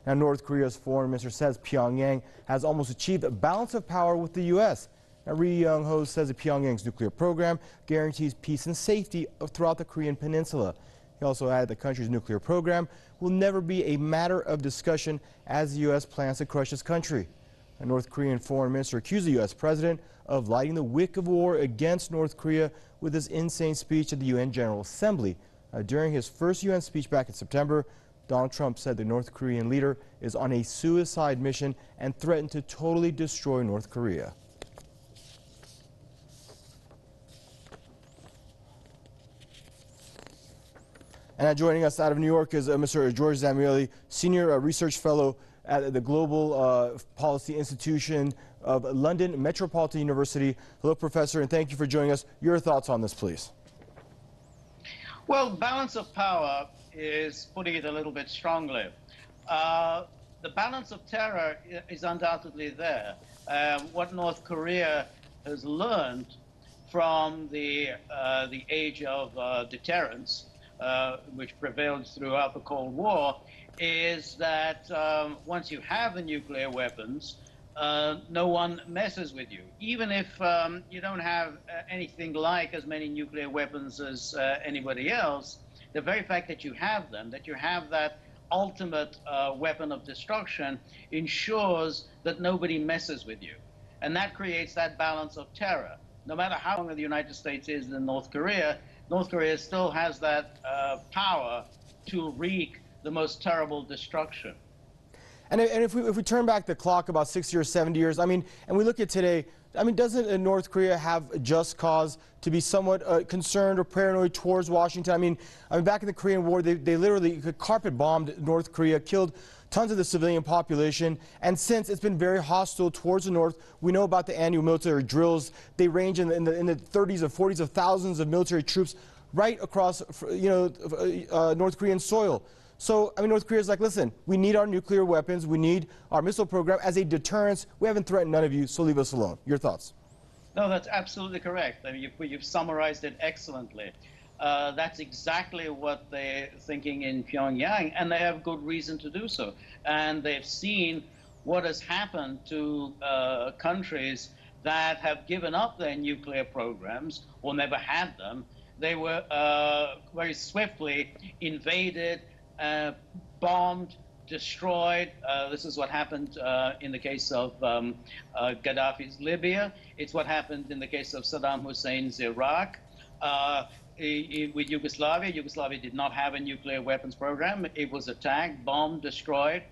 Now, North Korea's foreign minister says Pyongyang has almost achieved a balance of power with the U.S. Now, Yong-ho says that Pyongyang's nuclear program guarantees peace and safety throughout the Korean Peninsula. He also added the country's nuclear program will never be a matter of discussion as the U.S. plans to crush his country. A North Korean foreign minister accused the U.S. president of lighting the wick of war against North Korea with his insane speech at the UN General Assembly. During his first UN speech back in September, Donald Trump said the North Korean leader is on a suicide mission and threatened to totally destroy North Korea. And joining us out of New York is Mr. George Zamieli, Senior Research Fellow at the Global Policy Institution of London Metropolitan University. Hello, Professor, and thank you for joining us. Your thoughts on this, please. Well, balance of power is putting it a little bit strongly. The balance of terror is undoubtedly there. What North Korea has learned from the age of deterrence, which prevailed throughout the Cold War, is that once you have the nuclear weapons, no one messes with you. Even if you don't have anything like as many nuclear weapons as anybody else, the very fact that you have them, that you have that ultimate weapon of destruction, ensures that nobody messes with you. And that creates that balance of terror. No matter how long the United States is in North Korea still has that power to wreak the most terrible destruction. And if we turn back the clock about 60 or 70 years, I mean, and we look at today, I mean, doesn't North Korea have just cause to be somewhat concerned or paranoid towards Washington? I mean, back in the Korean War, they literally carpet bombed North Korea, killed tons of the civilian population, and since it's been very hostile towards the North. We know about the annual military drills. They range in the 30s or 40s of thousands of military troops right across, North Korean soil. So, I mean, North Korea is like, listen, we need our nuclear weapons, we need our missile program as a deterrence. We haven't threatened none of you, so leave us alone. Your thoughts? No, that's absolutely correct. I mean, you've summarized it excellently. That's exactly what they're thinking in Pyongyang, and they have good reason to do so. And they've seen what has happened to countries that have given up their nuclear programs or never had them. They were very swiftly invaded, bombed, destroyed. This is what happened in the case of Gaddafi's Libya. It's what happened in the case of Saddam Hussein's Iraq. With Yugoslavia did not have a nuclear weapons program. It was attacked, bombed, destroyed.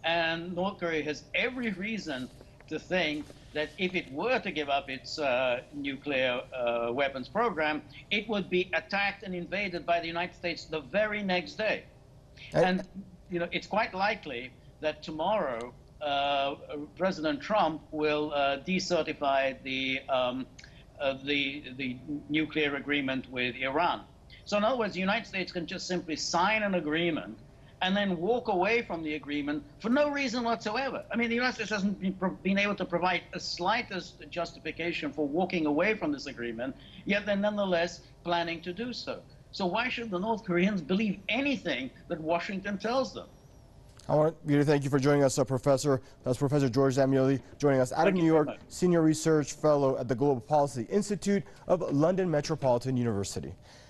And North Korea has every reason to think that if it were to give up its nuclear weapons program, it would be attacked and invaded by the United States the very next day. And it's quite likely that tomorrow President Trump will decertify the nuclear agreement with Iran. So in other words, the United States can just simply sign an agreement and then walk away from the agreement for no reason whatsoever. I mean, the United States hasn't been able to provide the slightest justification for walking away from this agreement, yet they're nonetheless planning to do so. So why should the North Koreans believe anything that Washington tells them? I want to thank you for joining us, Professor. That's Professor George Zamieli joining us out of New York, Senior Research Fellow at the Global Policy Institute of London Metropolitan University.